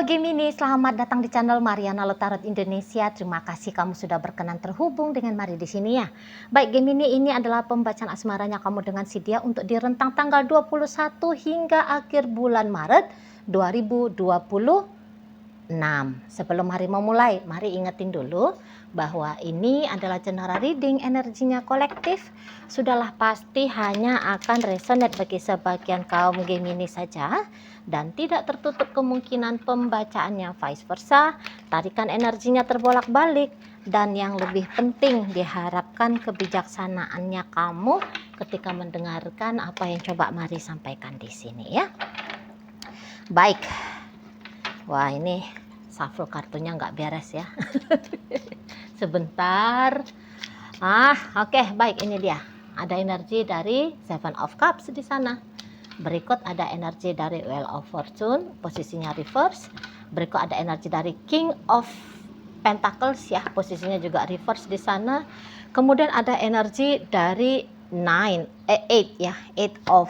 Halo Gemini, selamat datang di channel Mariana Tarot Indonesia. Terima kasih kamu sudah berkenan terhubung dengan Mari di sini ya. Baik Gemini, ini adalah pembacaan asmaranya kamu dengan si dia untuk di rentang tanggal 21 hingga akhir bulan Maret 2026. Sebelum hari memulai, mari ingetin dulu bahwa ini adalah general reading, energinya kolektif. Sudahlah pasti hanya akan resonate bagi sebagian kaum Gemini saja, dan tidak tertutup kemungkinan pembacaannya vice versa. Tarikan energinya terbolak-balik, dan yang lebih penting diharapkan kebijaksanaannya kamu ketika mendengarkan apa yang coba Mari sampaikan di sini ya. Baik, wah ini shuffle kartunya nggak beres ya. Sebentar. Oke, baik, ini dia. Ada energi dari Seven of Cups di sana. Berikut ada energi dari Wheel of Fortune, posisinya reverse. Berikut ada energi dari King of Pentacles ya, posisinya juga reverse di sana. Kemudian ada energi dari 8 ya, 8 of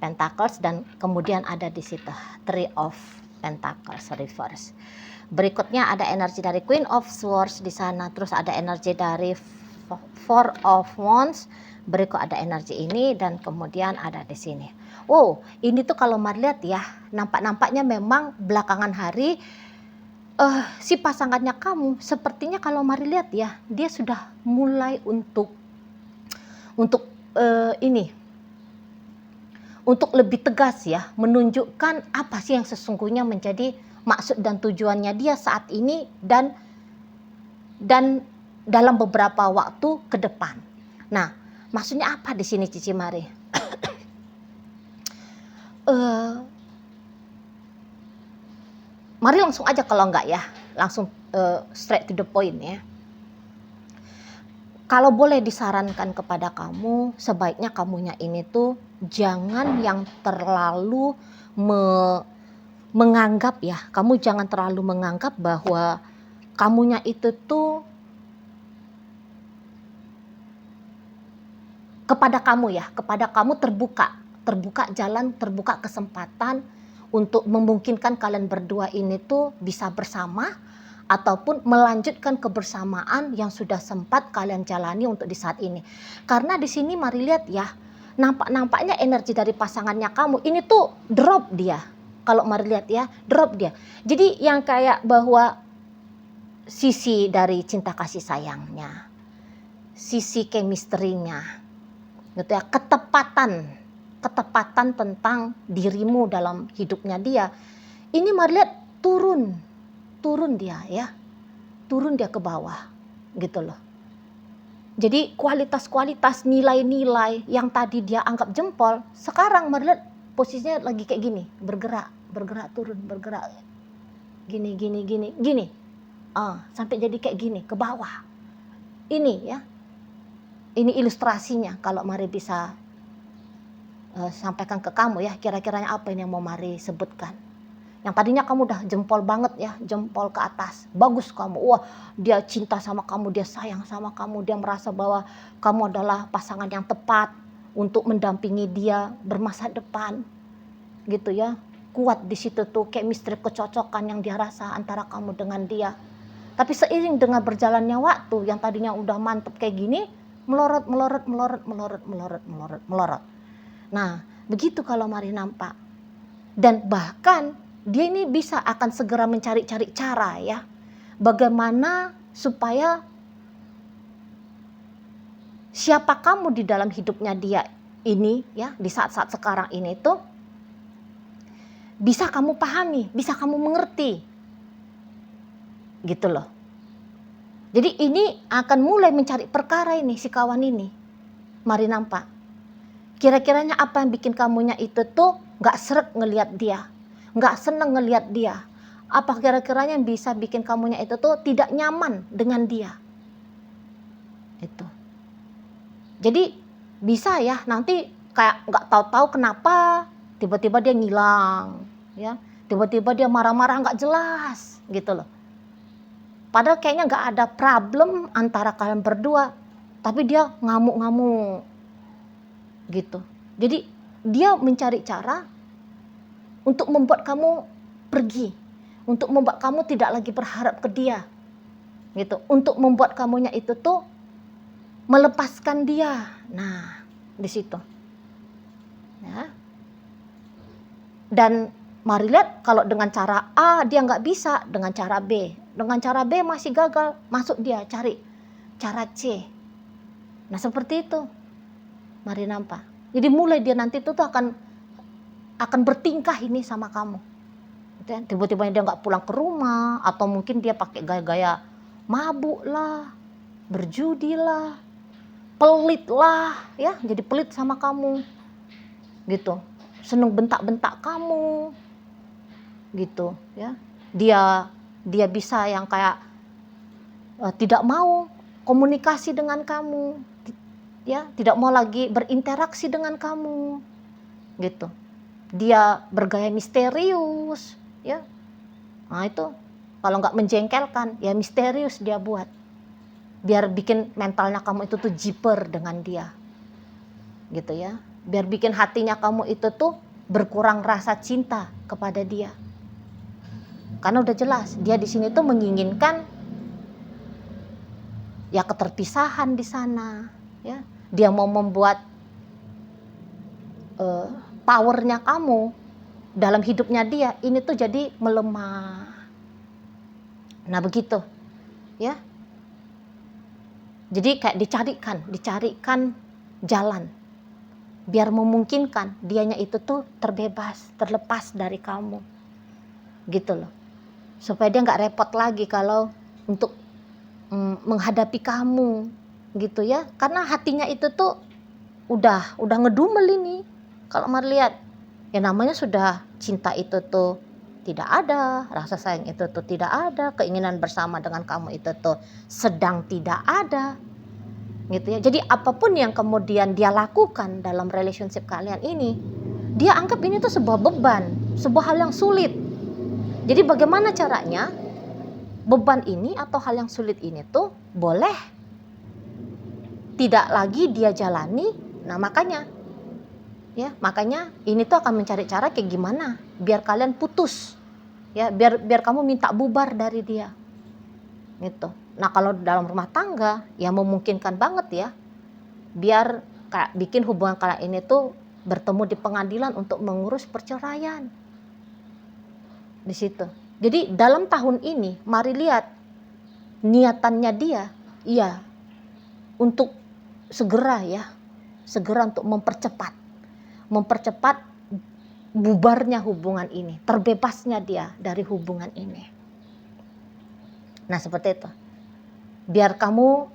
Pentacles, dan kemudian ada di situ 3 of Pentacles reverse. Berikutnya ada energi dari Queen of Swords di sana, terus ada energi dari Four of Wands. Berikut ada energi ini, dan kemudian ada di sini. Oh, ini tuh kalau Mari lihat ya, nampaknya memang belakangan hari si pasangannya kamu sepertinya kalau Mari lihat ya, dia sudah mulai untuk lebih tegas ya, menunjukkan apa sih yang sesungguhnya menjadi maksud dan tujuannya dia saat ini dan dalam beberapa waktu ke depan. Nah, maksudnya apa di sini Cici Mari? Mari langsung aja kalau enggak ya, langsung straight to the point ya. Kalau boleh disarankan kepada kamu, sebaiknya kamunya ini tuh jangan yang terlalu menganggap ya, kamu jangan terlalu menganggap bahwa kamunya itu tuh kepada kamu terbuka jalan, terbuka kesempatan untuk memungkinkan kalian berdua ini tuh bisa bersama ataupun melanjutkan kebersamaan yang sudah sempat kalian jalani untuk di saat ini. Karena di sini Mari lihat ya, nampaknya energi dari pasangannya kamu ini tuh drop dia. Kalau Mari lihat ya, drop dia. Jadi yang kayak bahwa sisi dari cinta kasih sayangnya, sisi chemistry-nya, gitu ya, ketepatan tentang dirimu dalam hidupnya dia. Ini Mari lihat turun dia ya, turun dia ke bawah gitu loh. Jadi kualitas nilai-nilai yang tadi dia anggap jempol, sekarang Mari lihat posisinya lagi kayak gini, bergerak turun, bergerak gini, sampai jadi kayak gini ke bawah. Ini ya, ini ilustrasinya kalau Mari bisa sampaikan ke kamu ya, kira-kiranya apa ini yang mau Mari sebutkan. Yang tadinya kamu udah jempol banget ya, jempol ke atas, bagus kamu, wah dia cinta sama kamu, dia sayang sama kamu, dia merasa bahwa kamu adalah pasangan yang tepat untuk mendampingi dia bermasa depan gitu ya. Kuat di situ tuh chemistry, kecocokan yang dia rasa antara kamu dengan dia. Tapi seiring dengan berjalannya waktu, yang tadinya udah mantep kayak gini, melorot. Nah, begitu kalau Mari nampak. Dan bahkan dia ini bisa akan segera mencari-cari cara ya, bagaimana supaya siapa kamu di dalam hidupnya dia ini ya, di saat-saat sekarang ini tuh bisa kamu pahami, bisa kamu mengerti gitu loh. Jadi ini akan mulai mencari perkara ini si kawan ini. Mari nampak, kira-kiranya apa yang bikin kamunya itu tuh gak srek ngelihat dia, gak seneng ngelihat dia. Apa kira-kiranya yang bisa bikin kamunya itu tuh tidak nyaman dengan dia. Itu. Jadi bisa ya nanti kayak gak tahu-tahu kenapa tiba-tiba dia ngilang ya, tiba-tiba dia marah-marah gak jelas gitu loh. Padahal kayaknya gak ada problem antara kalian berdua, tapi dia ngamuk-ngamuk gitu. Jadi dia mencari cara untuk membuat kamu pergi, untuk membuat kamu tidak lagi berharap ke dia, gitu, untuk membuat kamunya itu tuh melepaskan dia. Nah, di situ, ya. Dan mari lihat, kalau dengan cara A dia nggak bisa, dengan cara B masih gagal, masuk dia cari cara C. Nah seperti itu, mari nampak. Jadi mulai dia nanti itu tuh akan bertingkah ini sama kamu. Tiba-tiba dia nggak pulang ke rumah, atau mungkin dia pakai gaya-gaya mabuk lah, berjudi lah, pelit lah, ya, jadi pelit sama kamu, gitu. Seneng bentak-bentak kamu, gitu, ya. Dia bisa yang kayak tidak mau komunikasi dengan kamu, ya, tidak mau lagi berinteraksi dengan kamu, gitu. Dia bergaya misterius, ya. Nah itu kalau nggak menjengkelkan, ya misterius dia buat, biar bikin mentalnya kamu itu tuh jiper dengan dia, gitu ya. Biar bikin hatinya kamu itu tuh berkurang rasa cinta kepada dia. Karena udah jelas dia di sini tuh menginginkan ya keterpisahan di sana, ya. Dia mau membuat powernya kamu dalam hidupnya dia ini tuh jadi melemah. Nah begitu, ya. Jadi kayak dicarikan jalan biar memungkinkan dianya itu tuh terlepas dari kamu, gitu loh. Supaya dia nggak repot lagi kalau untuk menghadapi kamu, gitu ya. Karena hatinya itu tuh udah ngedumel ini. Kalau mari lihat, ya namanya sudah cinta itu tuh tidak ada, rasa sayang itu tuh tidak ada, keinginan bersama dengan kamu itu tuh sedang tidak ada, gitu ya. Jadi apapun yang kemudian dia lakukan dalam relationship kalian ini, dia anggap ini tuh sebuah beban, sebuah hal yang sulit. Jadi bagaimana caranya beban ini atau hal yang sulit ini tuh boleh tidak lagi dia jalani. Nah makanya ini tuh akan mencari cara kayak gimana biar kalian putus, ya, biar kamu minta bubar dari dia, gitu. Nah kalau dalam rumah tangga ya memungkinkan banget ya, biar kayak bikin hubungan kalian ini tuh bertemu di pengadilan untuk mengurus perceraian, di situ. Jadi dalam tahun ini mari lihat niatannya dia, iya, untuk segera untuk mempercepat bubarnya hubungan ini, terbebasnya dia dari hubungan ini. Nah seperti itu, biar kamu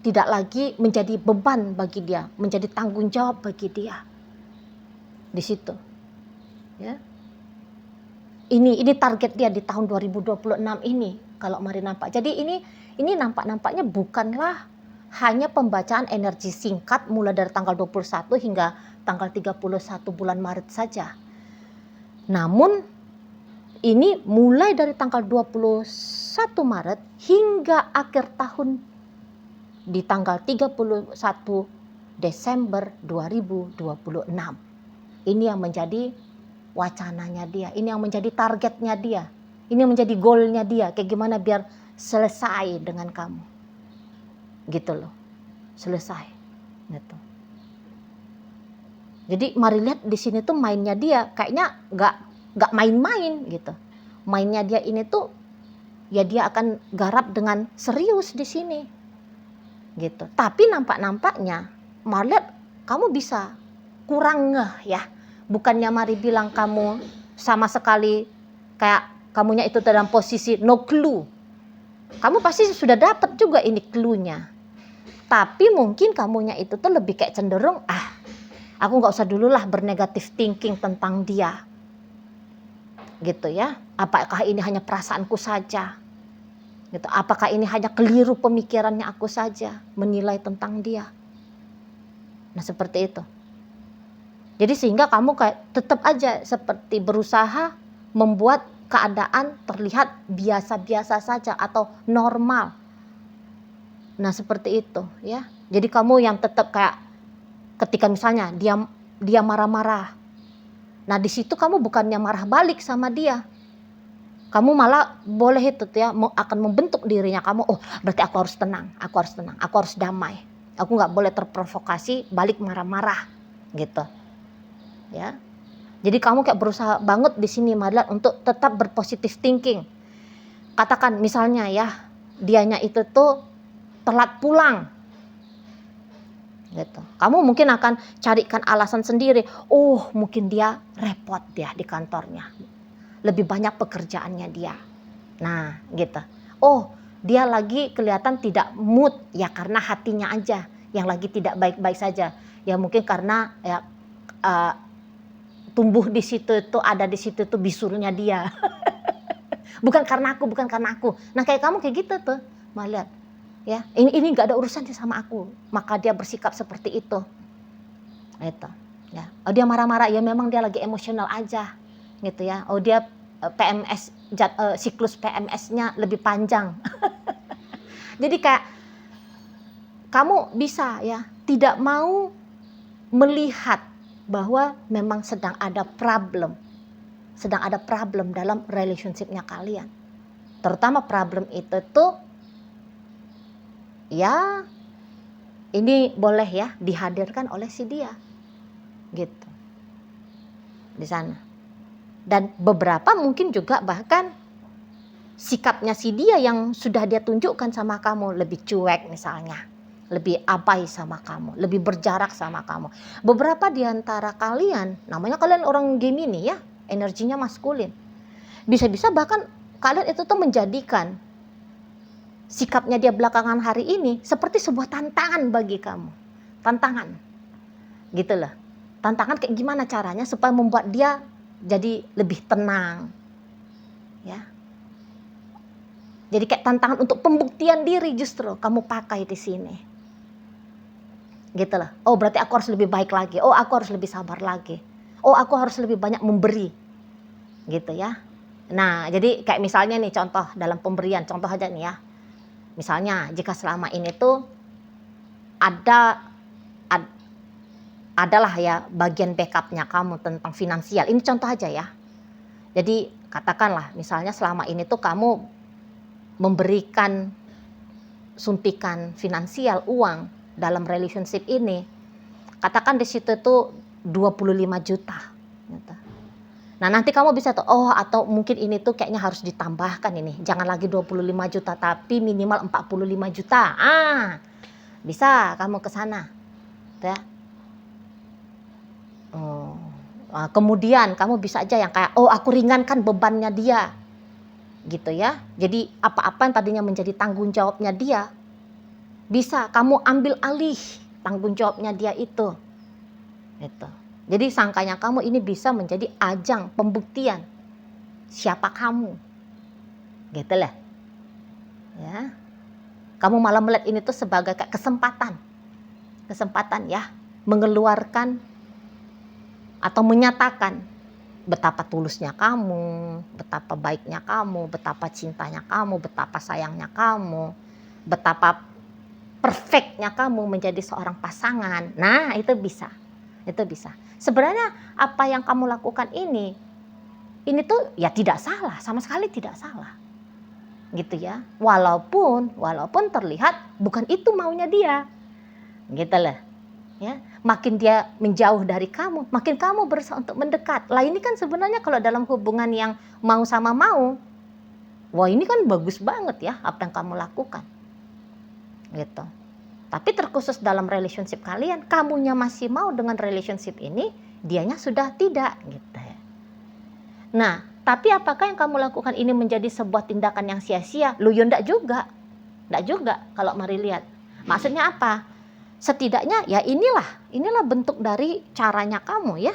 tidak lagi menjadi beban bagi dia, menjadi tanggung jawab bagi dia, di situ, ya. Ini target dia di tahun 2026 ini kalau mari nampak. Jadi ini nampaknya bukanlah hanya pembacaan energi singkat mulai dari tanggal 21 hingga tanggal 31 bulan Maret saja. Namun ini mulai dari tanggal 21 Maret hingga akhir tahun di tanggal 31 Desember 2026. Ini yang menjadi wacananya dia, ini yang menjadi targetnya dia, ini yang menjadi goalnya dia, kayak gimana biar selesai dengan kamu, gitu loh, selesai, gitu. Jadi mari lihat di sini tuh mainnya dia kayaknya nggak main-main gitu, mainnya dia ini tuh ya dia akan garap dengan serius di sini, gitu. Tapi nampaknya mari lihat kamu bisa kurang ngeh ya. Bukannya mari bilang kamu sama sekali kayak kamunya itu dalam posisi no clue. Kamu pasti sudah dapat juga ini clue-nya. Tapi mungkin kamunya itu tuh lebih kayak cenderung, aku nggak usah dulu lah bernegatif thinking tentang dia. Gitu ya. Apakah ini hanya perasaanku saja? Gitu. Apakah ini hanya keliru pemikirannya aku saja menilai tentang dia? Nah seperti itu. Jadi sehingga kamu kayak tetap aja seperti berusaha membuat keadaan terlihat biasa-biasa saja atau normal. Nah seperti itu ya. Jadi kamu yang tetap kayak ketika misalnya dia marah-marah. Nah di situ kamu bukannya marah balik sama dia. Kamu malah boleh itu tuh ya, akan membentuk dirinya kamu, oh berarti aku harus tenang, aku harus damai. Aku nggak boleh terprovokasi balik marah-marah gitu. Ya. Jadi kamu kayak berusaha banget di sini Madeline untuk tetap berpositif thinking. Katakan misalnya ya, dianya itu tuh telat pulang. Gitu. Kamu mungkin akan carikan alasan sendiri. Oh, mungkin dia repot dia di kantornya. Lebih banyak pekerjaannya dia. Nah, gitu. Oh, dia lagi kelihatan tidak mood, ya karena hatinya aja yang lagi tidak baik-baik saja. Ya mungkin karena ya tumbuh di situ itu, ada di situ tuh bisulnya dia. bukan karena aku. Nah, kayak kamu kayak gitu tuh. Mau lihat. Ya, ini enggak ada urusannya sama aku. Maka dia bersikap seperti itu. Itu. Ya. Oh, dia marah-marah, ya memang dia lagi emosional aja. Gitu ya. Oh, dia PMS siklus PMS-nya lebih panjang. Jadi kayak kamu bisa ya tidak mau melihat bahwa memang sedang ada problem dalam relationship-nya kalian. Terutama problem itu tuh ya ini boleh ya dihadirkan oleh si dia. Gitu. Di sana. Dan beberapa mungkin juga bahkan sikapnya si dia yang sudah dia tunjukkan sama kamu lebih cuek misalnya, lebih abai sama kamu, lebih berjarak sama kamu. Beberapa di antara kalian, namanya kalian orang Gemini ya, energinya maskulin. Bisa-bisa bahkan kalian itu tuh menjadikan sikapnya dia belakangan hari ini seperti sebuah tantangan bagi kamu. Tantangan. Gitu loh. Tantangan kayak gimana caranya supaya membuat dia jadi lebih tenang. Ya. Jadi kayak tantangan untuk pembuktian diri justru kamu pakai di sini. Gitu loh. Oh berarti aku harus lebih baik lagi. Oh aku harus lebih sabar lagi. Oh aku harus lebih banyak memberi. Gitu ya. Nah jadi kayak misalnya nih contoh dalam pemberian. Contoh aja nih ya. Misalnya jika selama ini tuh adalah ya bagian backupnya kamu tentang finansial. Ini contoh aja ya. Jadi katakanlah misalnya selama ini tuh kamu memberikan suntikan finansial uang dalam relationship ini. Katakan di situ tuh 25 juta. Gitu. Nah nanti kamu bisa tuh, oh atau mungkin ini tuh kayaknya harus ditambahkan ini. Jangan lagi 25 juta tapi minimal 45 juta. Bisa kamu ke sana. Ya. Kemudian kamu bisa aja yang kayak, oh aku ringankan bebannya dia. Gitu ya. Jadi apa-apa yang tadinya menjadi tanggung jawabnya dia, bisa kamu ambil alih tanggung jawabnya dia itu. Gitu. Jadi sangkanya kamu ini bisa menjadi ajang pembuktian siapa kamu. Gitu lah. Ya. Kamu malah melihat ini tuh sebagai kayak kesempatan. Kesempatan ya, mengeluarkan atau menyatakan betapa tulusnya kamu, betapa baiknya kamu, betapa cintanya kamu, betapa sayangnya kamu, betapa perfectnya kamu menjadi seorang pasangan. Nah, itu bisa. Itu bisa. Sebenarnya apa yang kamu lakukan ini tuh ya tidak salah, sama sekali tidak salah. Gitu ya. Walaupun terlihat bukan itu maunya dia. Gitu loh. Ya, makin dia menjauh dari kamu, makin kamu berusaha untuk mendekat. Lah ini kan sebenarnya kalau dalam hubungan yang mau sama mau, wah ini kan bagus banget ya apa yang kamu lakukan. Gitu. Tapi terkhusus dalam relationship kalian, kamunya masih mau dengan relationship ini, dianya sudah tidak gitu. Nah, tapi apakah yang kamu lakukan ini menjadi sebuah tindakan yang sia-sia? Lu ya enggak juga. Enggak juga kalau mari lihat. Maksudnya apa? Setidaknya ya inilah bentuk dari caranya kamu ya.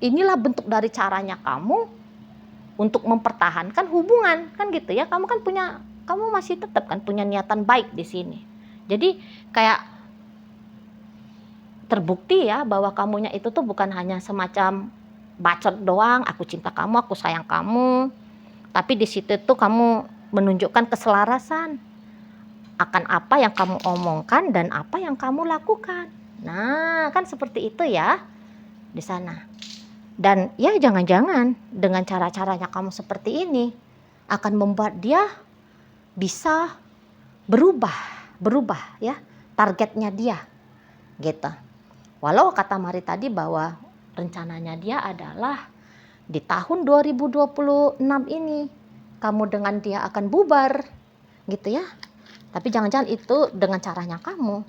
Inilah bentuk dari caranya kamu untuk mempertahankan hubungan kan gitu ya. Kamu masih tetap kan punya niatan baik di sini. Jadi kayak terbukti ya bahwa kamunya itu tuh bukan hanya semacam bacot doang, aku cinta kamu, aku sayang kamu. Tapi di situ tuh kamu menunjukkan keselarasan akan apa yang kamu omongkan dan apa yang kamu lakukan. Nah, kan seperti itu ya di sana. Dan ya jangan-jangan dengan cara-caranya kamu seperti ini akan membuat dia bisa berubah ya targetnya dia gitu. Walau kata Mari tadi bahwa rencananya dia adalah di tahun 2026 ini kamu dengan dia akan bubar gitu ya. Tapi jangan-jangan itu dengan caranya kamu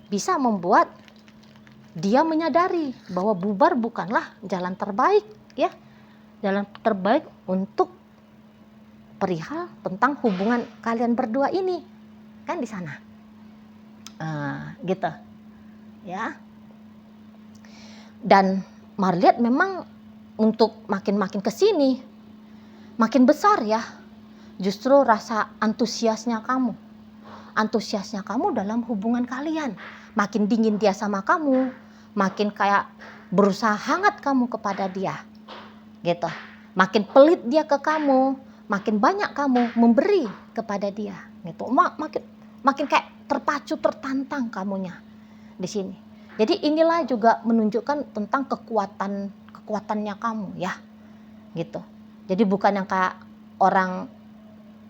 bisa membuat dia menyadari bahwa bubar bukanlah jalan terbaik ya. Jalan terbaik untuk perihal tentang hubungan kalian berdua ini. Kan di sana. Gitu. Ya. Dan Mari lihat memang untuk makin ke sini makin besar ya. Justru rasa antusiasnya kamu. Antusiasnya kamu dalam hubungan kalian. Makin dingin dia sama kamu, makin kayak berusaha hangat kamu kepada dia. Gitu. Makin pelit dia ke kamu, makin banyak kamu memberi kepada dia. Gitu. Makin kayak terpacu, tertantang kamunya di sini. Jadi inilah juga menunjukkan tentang kekuatannya kamu ya. Gitu. Jadi bukan yang kayak orang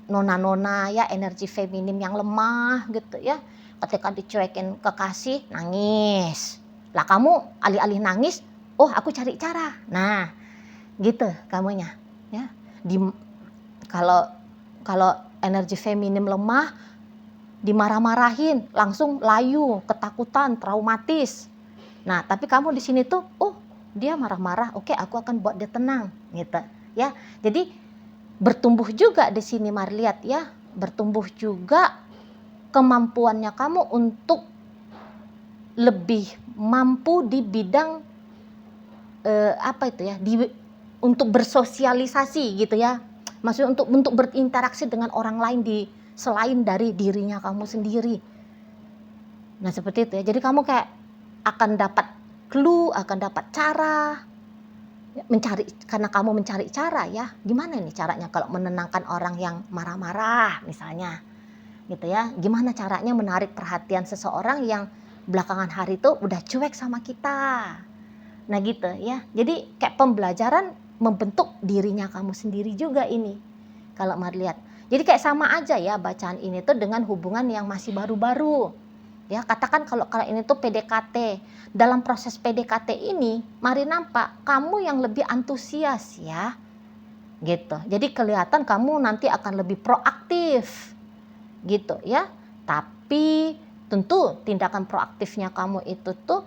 nona-nona ya, energi feminim yang lemah gitu ya. Ketika dicuekin kekasih nangis. Lah kamu alih-alih nangis, oh aku cari cara. Nah, gitu kamunya ya. Kalau energi feminim lemah, dimarah-marahin, langsung layu, ketakutan, traumatis. Nah, tapi kamu di sini tuh, oh dia marah-marah, oke aku akan buat dia tenang gitu ya. Jadi bertumbuh juga di sini Mari lihat ya, bertumbuh juga kemampuannya kamu untuk lebih mampu di bidang untuk bersosialisasi gitu ya. Maksudnya untuk berinteraksi dengan orang lain selain dari dirinya kamu sendiri. Nah seperti itu ya. Jadi kamu kayak akan dapat clue, akan dapat cara karena kamu mencari cara ya. Gimana nih caranya kalau menenangkan orang yang marah-marah misalnya gitu ya. Gimana caranya menarik perhatian seseorang yang belakangan hari itu udah cuek sama kita. Nah gitu ya. Jadi kayak pembelajaran membentuk dirinya kamu sendiri juga ini. Kalau Mari lihat. Jadi kayak sama aja ya bacaan ini tuh dengan hubungan yang masih baru-baru. Ya, katakan kalau ini tuh PDKT. Dalam proses PDKT ini, Mari nampak kamu yang lebih antusias ya. Gitu. Jadi kelihatan kamu nanti akan lebih proaktif. Gitu ya. Tapi tentu tindakan proaktifnya kamu itu tuh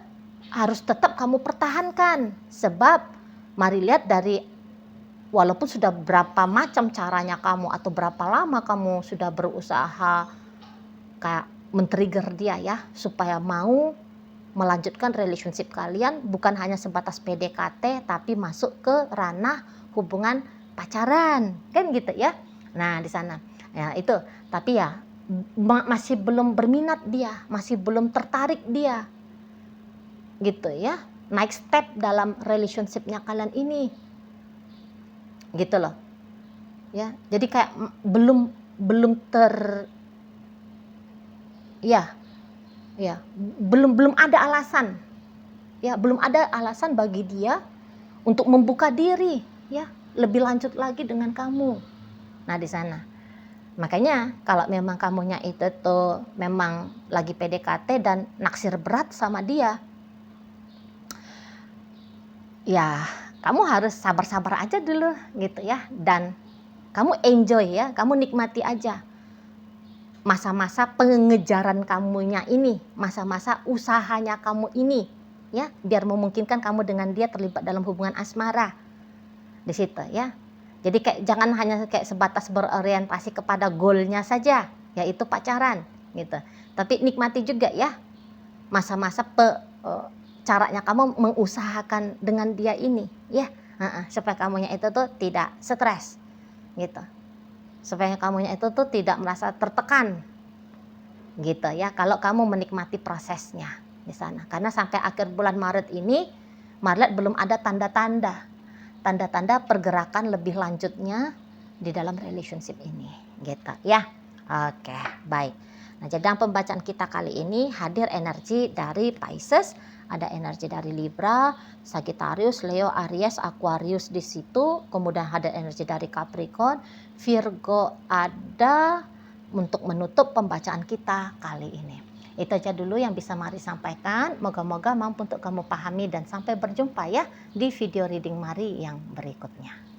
harus tetap kamu pertahankan. Sebab Mari lihat dari walaupun sudah berapa macam caranya kamu atau berapa lama kamu sudah berusaha kayak men-trigger dia ya supaya mau melanjutkan relationship kalian, bukan hanya sebatas PDKT tapi masuk ke ranah hubungan pacaran kan gitu ya. Nah di sana ya itu, tapi ya masih belum berminat dia, masih belum tertarik dia gitu ya, naik step dalam relationshipnya kalian ini gitu loh ya. Jadi kayak belum ada alasan ya, belum ada alasan bagi dia untuk membuka diri ya lebih lanjut lagi dengan kamu. Nah di sana makanya kalau memang kamunya itu tuh memang lagi PDKT dan naksir berat sama dia ya, kamu harus sabar-sabar aja dulu gitu ya, dan kamu enjoy ya, kamu nikmati aja masa-masa pengejaran kamunya ini, masa-masa usahanya kamu ini ya, biar memungkinkan kamu dengan dia terlibat dalam hubungan asmara di situ ya. Jadi kayak jangan hanya kayak sebatas berorientasi kepada goalnya saja, yaitu pacaran gitu. Tapi nikmati juga ya masa-masa caranya kamu mengusahakan dengan dia ini ya, supaya kamunya itu tuh tidak stres gitu, supaya kamunya itu tuh tidak merasa tertekan gitu ya kalau kamu menikmati prosesnya di sana. Karena sampai akhir bulan Maret ini Maret belum ada tanda-tanda pergerakan lebih lanjutnya di dalam relationship ini gitu ya. Oke, baik. Nah, jadi dalam pembacaan kita kali ini hadir energi dari Pisces Ada energi dari Libra, Sagittarius, Leo, Aries, Aquarius di situ. Kemudian ada energi dari Capricorn, Virgo ada untuk menutup pembacaan kita kali ini. Itu aja dulu yang bisa Mari sampaikan. Moga-moga mampu untuk kamu pahami dan sampai berjumpa ya di video reading Mari yang berikutnya.